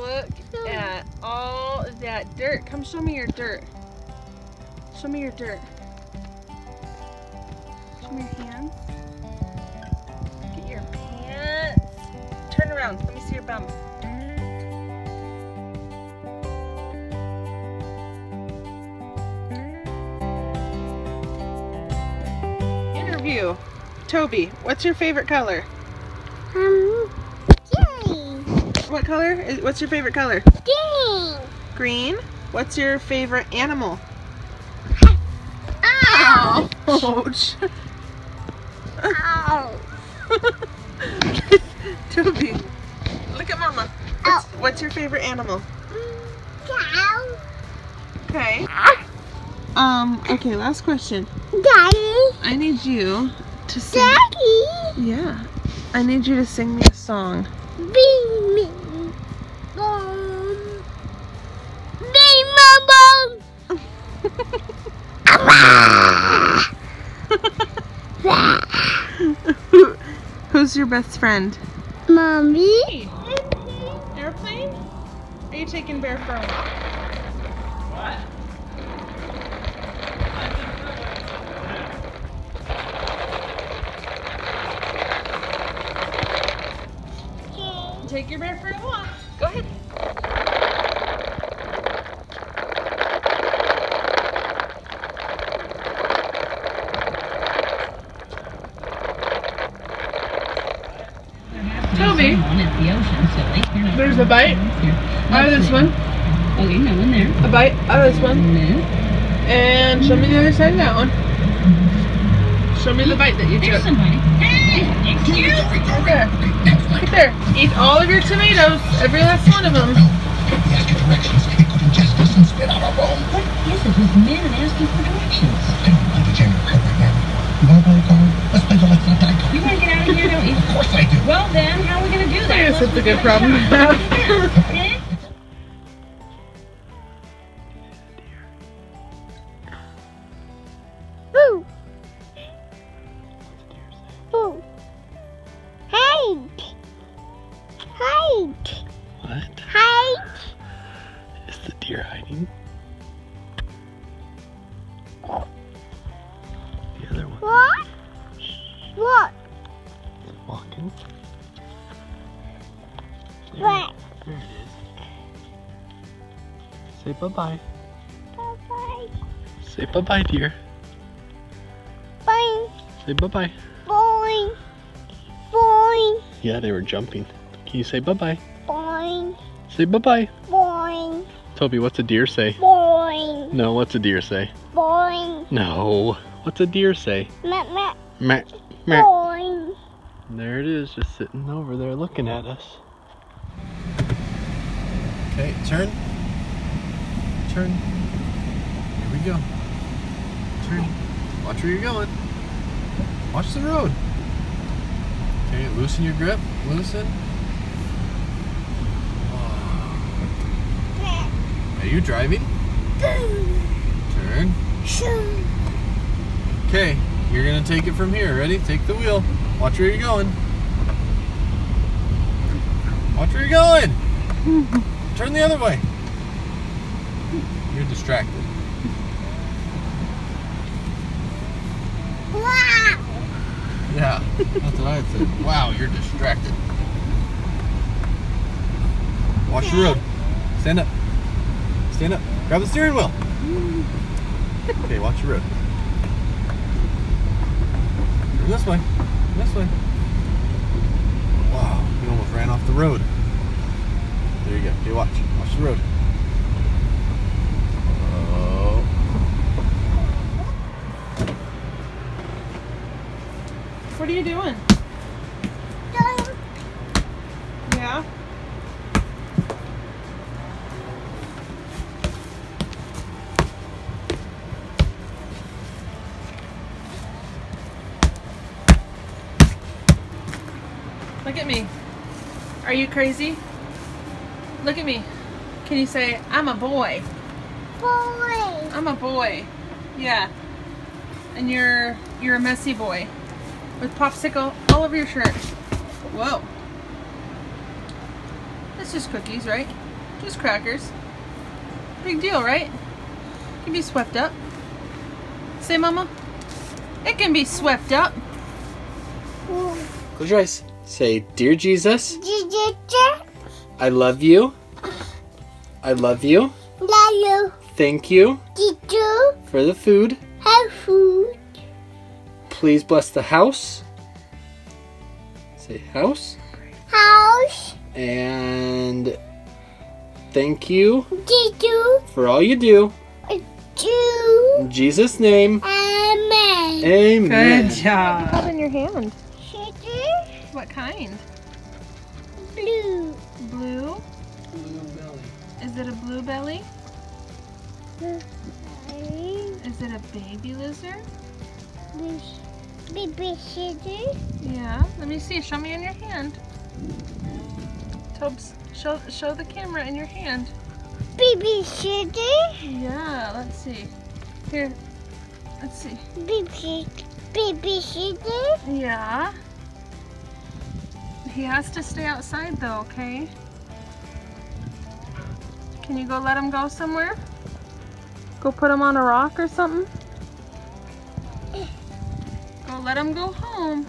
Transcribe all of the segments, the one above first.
Look at all that dirt. Come show me your dirt. Show me your dirt. Show me your hands. Get your hands. Turn around. Let me see your bum. Interview. Toby, what's your favorite color? Green. What color? What's your favorite color? Green. Green. What's your favorite animal? Ow. Ouch. Ow. Toby, look at Mama. What's your favorite animal? Cow. Okay. Okay, last question. Daddy. I need you to sing. Daddy. Yeah. I need you to sing me a song. Bing, bing, boom. Bing, boom, boom. Who's your best friend? Mommy. Airplane? Are you taking Bear for a walk? What? Take your bear for a walk. Go ahead. Toby, there's a bite out of this one. Okay, no one there. A bite out of this one. No. And show me the other side of that one. Show me the bite that you There's took. somebody. Hey, it's you. Right there. Right there. Eat all of your tomatoes. Every last one of them. What is it with men and asking for directions? You want to get out of here, don't you? Of course I do. Well then, how are we going to do that? I guess that's a good problem to have. Boo. Boo. Hide. Hide. What? Hide. Is the deer hiding? The other one. What? What? It's walking. What? There it is. Say bye-bye. Bye-bye. Say bye-bye, dear. Bye. Say bye-bye. Boing. Boing. Yeah, they were jumping. Can you say bye-bye? Boing. Say bye-bye. Boing. Toby, what's a deer say? Boing. No, what's a deer say? Boing. No. What's a deer say? Meh, meh. Meh. Meh. Boing. And there it is, just sitting over there looking at us. Okay, turn. Turn. Here we go. Turn. Watch where you're going. Watch the road. Okay, loosen your grip. Loosen. Are you driving? Turn. Okay, you're gonna take it from here. Ready? Take the wheel. Watch where you're going. Watch where you're going. Turn the other way. You're distracted. Wow. Yeah, that's what I said. Wow, you're distracted. Watch the road. Stand up. Stand up. Grab the steering wheel. Okay, watch the road. Turn this way. This way. Wow, you almost ran off the road. There you go. Okay, watch. Watch the road. Oh. What are you doing? Yeah? Look at me. Are you crazy? Look at me. Can you say, I'm a boy? Boy. I'm a boy. Yeah. And you're a messy boy. With popsicle all over your shirt. Whoa. That's just cookies, right? Just crackers. Big deal, right? Can be swept up. Say, Mama. It can be swept up. Close your eyes. Say, Dear Jesus, Love I love you. I love you. you. Thank you Did you for the food. have food? Please bless the house. Say house. House? And thank you Did you for all you do. do? In Jesus' name, Amen. amen. Good job. What do you have in your hand? Sugar? What kind? Blue. Blue? Is it a blue belly? Is it a baby lizard? Baby sugar? Yeah. Let me see. Show me in your hand. Tobes, show the camera in your hand. Baby sugar? Yeah. Let's see. Here. Let's see. Baby sugar? Yeah. He has to stay outside though, okay? Can you go let him go somewhere? Go put him on a rock or something? Go let him go home.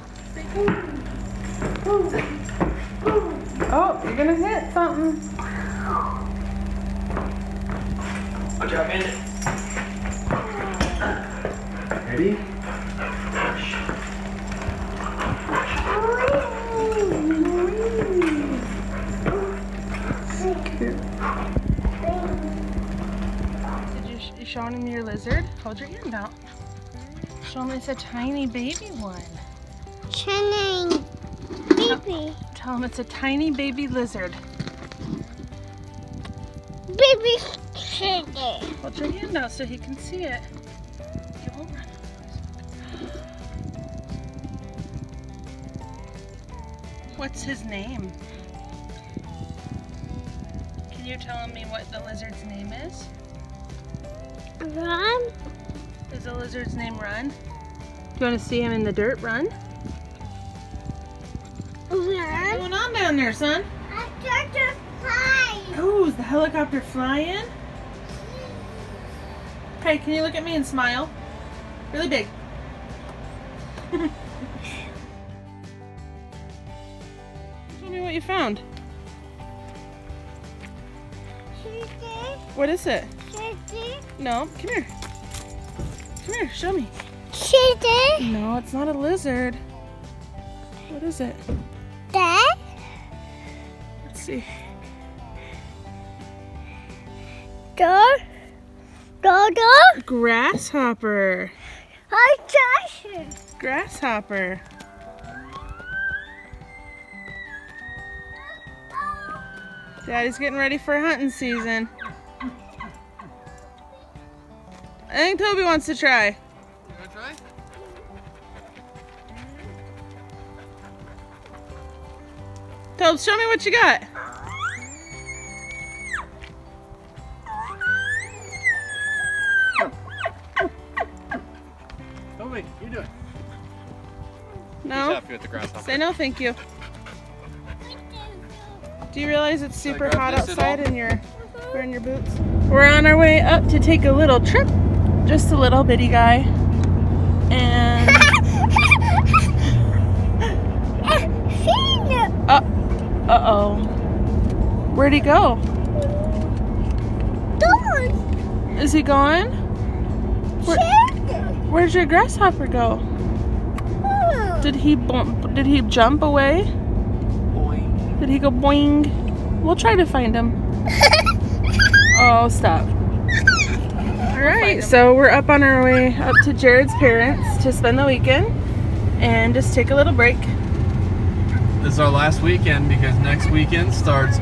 Oh, you're gonna hit something. Good job, man. Ready? Did you show him your lizard? Hold your hand out. Show him it's a tiny baby one. Channing. Baby. Tell him it's a tiny baby lizard. Baby sugar. Hold your hand out so he can see it. He won't run. What's his name? Can you tell me what the lizard's name is? Run. Is the lizard's name Run? Do you want to see him in the dirt? Run? What's Run. going on down there, son? I start to fly. Oh, is the helicopter flying? Okay, can you look at me and smile? Really big. Tell me what you found. Sugar. What is it? Sugar. No, come here. Come here, show me. Sugar. No, it's not a lizard. What is it? Dad. Let's see. Door. Door. Grasshopper. I touch it. Grasshopper. Daddy's getting ready for hunting season. I think Toby wants to try. You wanna try? Tobes, show me what you got. Toby, you do it. No? He's happy with the grasshopper. Say no thank you. Do you realize it's Should I super grab hot this at outside all? and you're wearing your boots? We're on our way up to take a little trip. Just a little bitty guy. And uh-oh. Where'd he go? Door. Is he gone? Where'd your grasshopper go? Did he jump away? Boing. Did he go boing? We'll try to find him. Oh, stop. Alright, so we're up on our way up to Jared's parents to spend the weekend and just take a little break. This is our last weekend because next weekend starts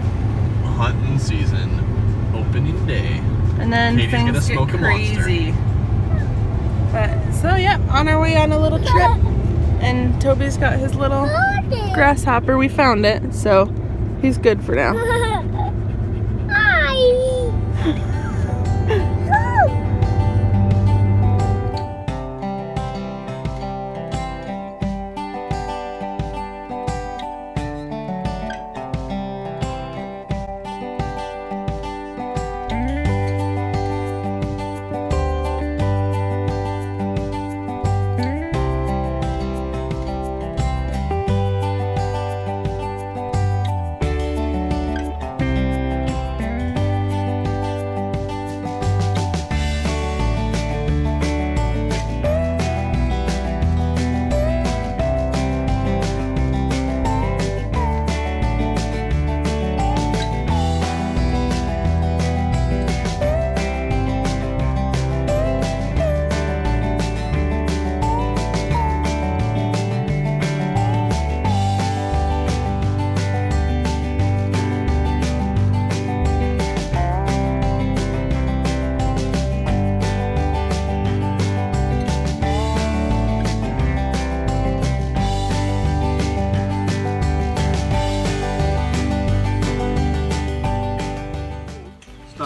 hunting season, opening day. And then Katie's gonna things get smoke a monster. crazy. But, so yeah, on our way on a little trip. And Toby's got his little grasshopper. We found it, so he's good for now. Hi.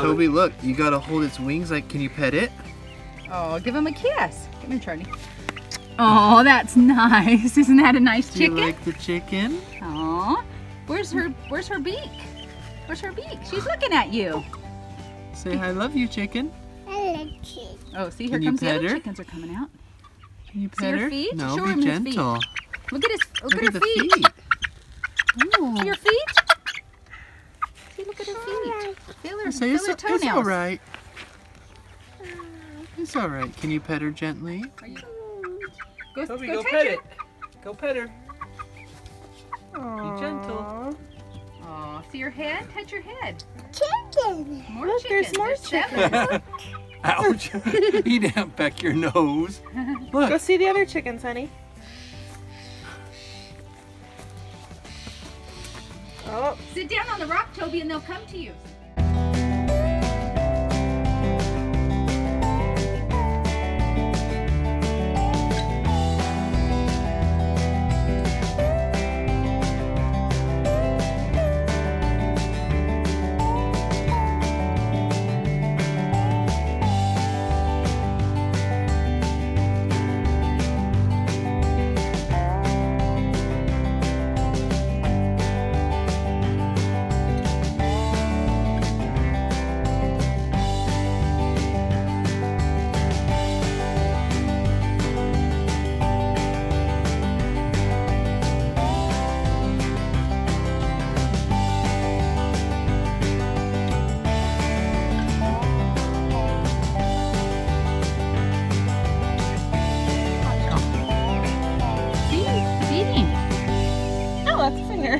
Toby, look, you gotta hold its wings. Like, can you pet it? Oh, give him a kiss. Come here, Charlie. Oh, that's nice. Isn't that a nice chicken? Do you like the chicken? Oh, where's her beak? Where's her beak? She's looking at you. Say I love you, chicken. Oh, see, here Can you comes the pet other her? chickens are coming out. Can you See pet her her? feet? No, Show be him his gentle. feet. Look at Look her at the feet. feet. Ooh. See your feet? See, look at her feet. Feel her, Say feel her it's toenails. all right. It's all right. Can you pet her gently? Go, Toby, go go touch pet her. it. Go pet her. Be gentle. Oh, see your head? Touch your head. Chicken. More Look, chickens. there's more There's 7. Ouch! He didn't peck your nose. Look. Go see the other chickens, honey. Oh, Sit down on the rock, Toby, and they'll come to you. oh, that's a finger.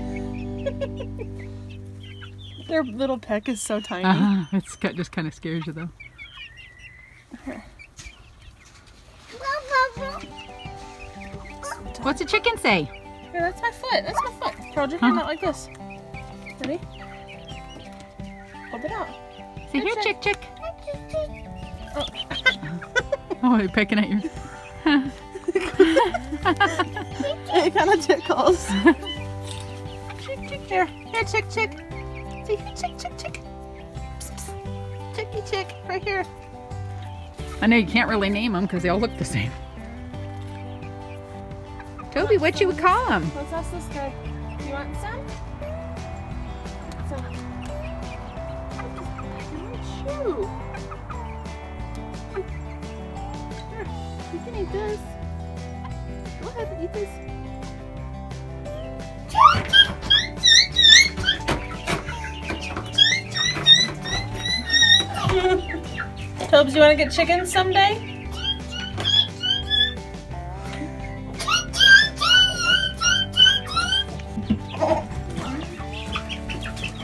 Their little peck is so tiny. It's just kind of scares you, though. What's a chicken say? Here, that's my foot. That's my foot. Hold your hand out like this. Ready? Hold it out. Say here, chick, chick. Oh. Oh, they're pecking at you. It kind of tickles. Chick, chick, here. Here, chick, chick. See, chick, chick, chick. Psst, psst. Chicky, chick, right here. I know you can't really name them because they all look the same. Toby, what you would call them? Let's ask this guy. Do you want some? Some. Chew. Here, you can eat this. Go ahead and eat this. Tobes, you want to get chickens someday?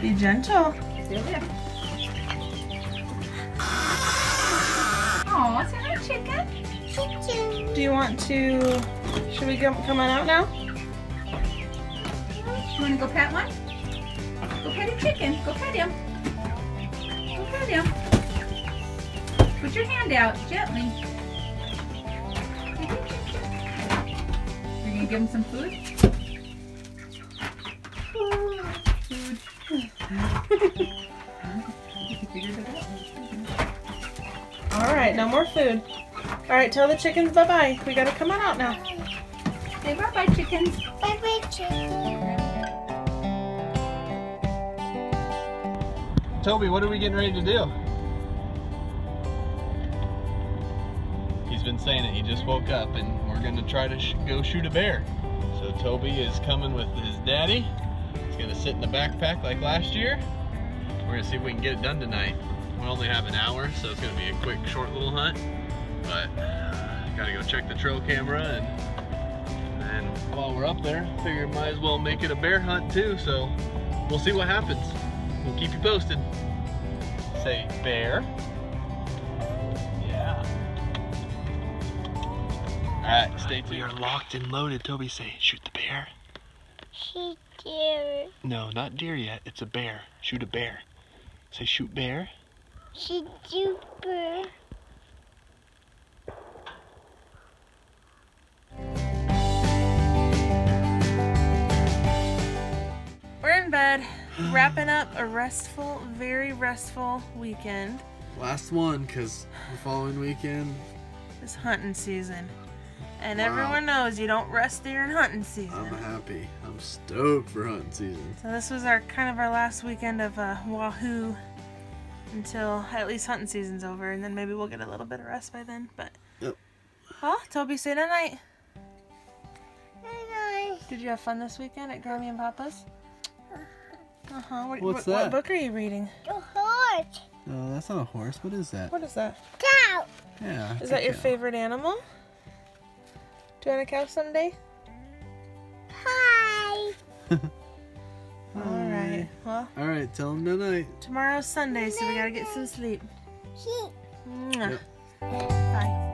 Be gentle. Oh, is that a chicken? Do you want to? Should we come on out now? You want to go pet one? Go pet a chicken. Go pet him. Go pet him. Put your hand out gently. Are you going to give him some food? All right, no more food. All right, tell the chickens bye-bye. We gotta come on out now. Say bye-bye, chickens. Bye-bye, chicken. Toby, what are we getting ready to do? He's been saying it. He just woke up, and we're gonna try to go shoot a bear. So Toby is coming with his daddy. He's gonna sit in the backpack like last year. We're gonna see if we can get it done tonight. We only have an hour, so it's gonna be a quick, short little hunt. But gotta go check the trail camera, and then while we're up there, figure might as well make it a bear hunt too. So we'll see what happens. We'll keep you posted. Say bear. Yeah. Alright, stay tuned. We are locked and loaded. Toby, say, shoot the bear. She deer. No, not deer yet. It's a bear. Shoot a bear. Say, shoot bear. She super. We're in bed. wrapping up a restful, very restful weekend. Last one, because the following weekend It's hunting season. And Wow. everyone knows you don't rest during hunting season. I'm happy. I'm stoked for hunting season. So this was our kind of our last weekend of Wahoo until at least hunting season's over, and then maybe we'll get a little bit of rest by then. But Yep. Well, Toby, say night. Night. Did you have fun this weekend at Grammy and Papa's? What's What that? book are you reading? The horse. Oh, that's not a horse. What is that? What is that? Cow. Yeah. Is that your favorite animal? Do you want a cow someday? Hi. All right. Well, All right. Tell him tonight. tomorrow's Sunday, so we gotta get some sleep. She. Mwah. Yep. Bye.